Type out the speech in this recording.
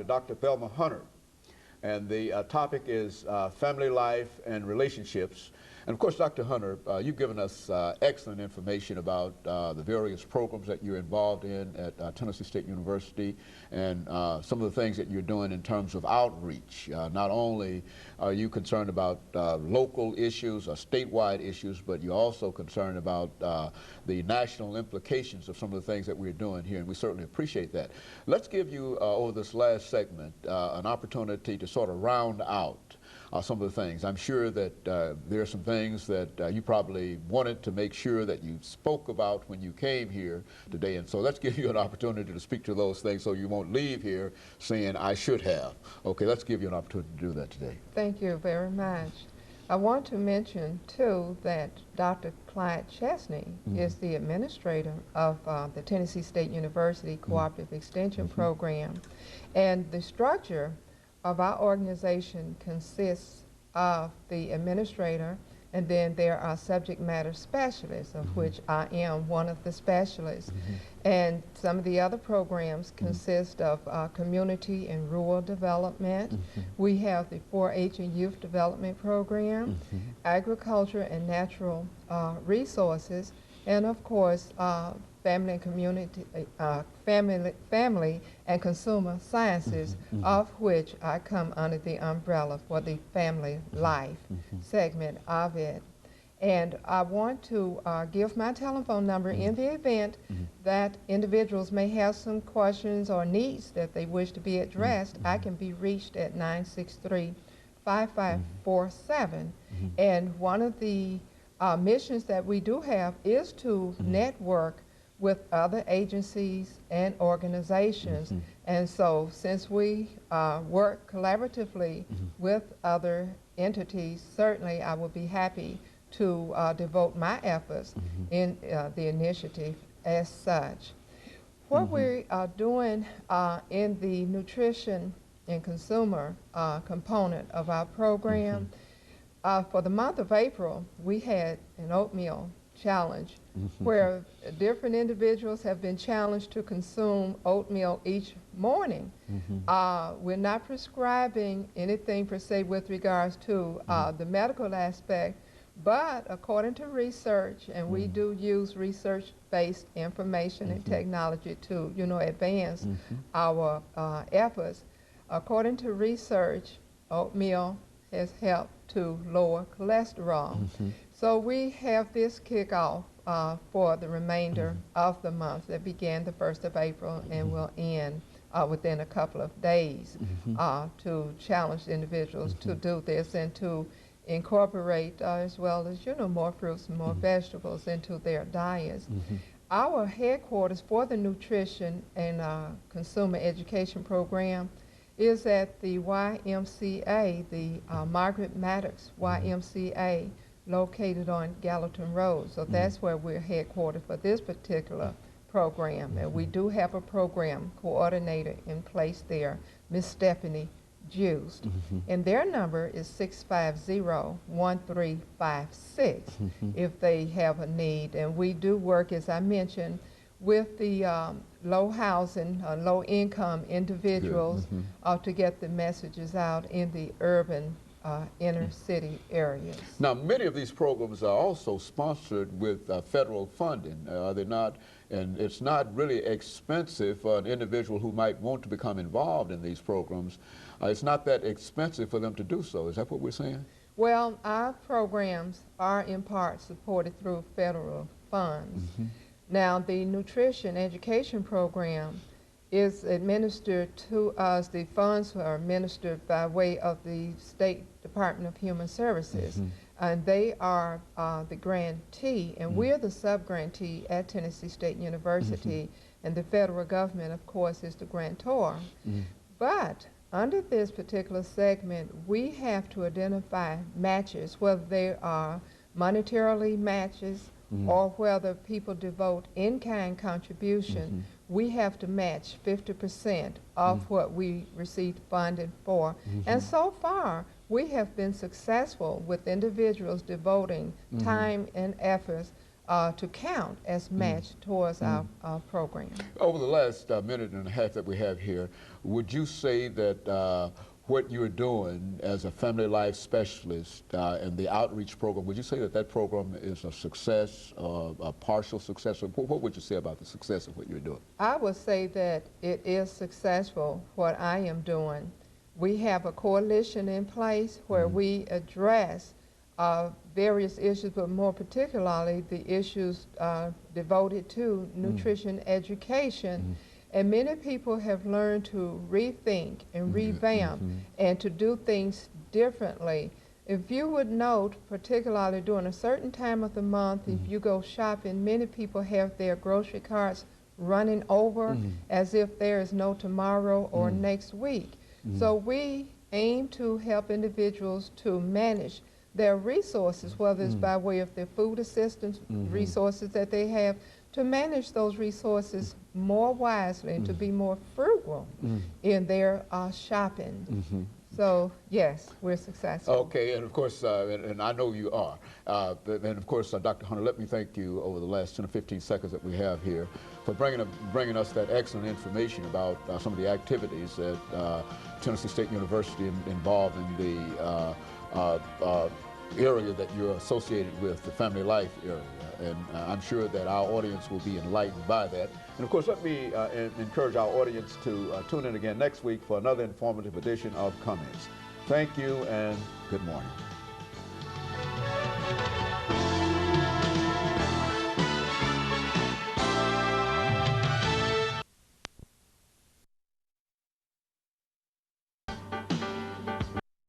Dr. Thelma Hunter, and the topic is family life and relationships. And of course, Dr. Hunter, you've given us excellent information about the various programs that you're involved in at Tennessee State University, and some of the things that you're doing in terms of outreach. Not only are you concerned about local issues or statewide issues, but you're also concerned about the national implications of some of the things that we're doing here, and we certainly appreciate that. Let's give you, over this last segment, an opportunity to sort of round out some of the things. I'm sure that there are some things that you probably wanted to make sure that you spoke about when you came here today, and so let's give you an opportunity to speak to those things so you won't leave here saying, I should have. Okay, let's give you an opportunity to do that today. Thank you very much. I want to mention, too, that Dr. Clyde Chesney is the administrator of the Tennessee State University Cooperative Extension Program, and the structure of our organization consists of the administrator, and then there are subject matter specialists, of which I am one of the specialists. And some of the other programs consist of community and rural development. We have the 4-H and youth development program, agriculture and natural resources, and of course family and community, family and consumer sciences, of which I come under the umbrella for the family life segment of it. And I want to give my telephone number in the event that individuals may have some questions or needs that they wish to be addressed. I can be reached at 963-5547. And one of the missions that we do have is to network with other agencies and organizations. And so since we work collaboratively with other entities, certainly I will be happy to devote my efforts in the initiative as such. What we are doing in the nutrition and consumer component of our program, for the month of April, we had an oatmeal challenge where different individuals have been challenged to consume oatmeal each morning. We're not prescribing anything per se with regards to the medical aspect, but according to research, and we do use research-based information and technology to, advance our efforts. According to research, oatmeal has helped to lower cholesterol. So we have this kickoff for the remainder of the month that began the 1st of April and will end within a couple of days to challenge individuals to do this and to incorporate as well as, more fruits and more vegetables into their diets. Our headquarters for the nutrition and consumer education program is at the YMCA, the Margaret Maddox YMCA, located on Gallatin Road. So that's where we're headquartered for this particular program. And we do have a program coordinator in place there, Miss Stephanie Juiced. And their number is 650-1356 if they have a need. And we do work, as I mentioned, with the low housing, low income individuals to get the messages out in the urban inner city areas. Now, many of these programs are also sponsored with federal funding, are they not? And it's not really expensive for an individual who might want to become involved in these programs. It's not that expensive for them to do so. Is that what we're saying? Well, our programs are in part supported through federal funds. Now, the nutrition education program is administered to us. The funds are administered by way of the State Department of Human Services, and they are the grantee, and we're the sub-grantee at Tennessee State University, and the federal government, of course, is the grantor. But under this particular segment, we have to identify matches, whether they are monetarily matches or whether people devote in-kind contribution. We have to match 50% of what we received funding for. And so far, we have been successful with individuals devoting time and efforts to count as match towards our program. Over the last minute and a half that we have here, would you say that what you're doing as a family life specialist and the outreach program, would you say that that program is a success, a partial success? Or what would you say about the success of what you're doing? I would say that it is successful, what I am doing. We have a coalition in place where we address various issues, but more particularly the issues devoted to nutrition education. And many people have learned to rethink and revamp and to do things differently. If you would note, particularly during a certain time of the month, if you go shopping, many people have their grocery carts running over as if there is no tomorrow or next week. So we aim to help individuals to manage their resources, whether it's by way of their food assistance resources that they have, to manage those resources more wisely and to be more frugal in their shopping. So yes, we're successful. Okay, and of course, and I know you are. And of course, Dr. Hunter, let me thank you over the last 10 or 15 seconds that we have here for bringing us that excellent information about some of the activities that Tennessee State University involved in the area that you're associated with, the family life area. And I'm sure that our audience will be enlightened by that. And of course, let me encourage our audience to tune in again next week for another informative edition of Comments. Thank you and good morning.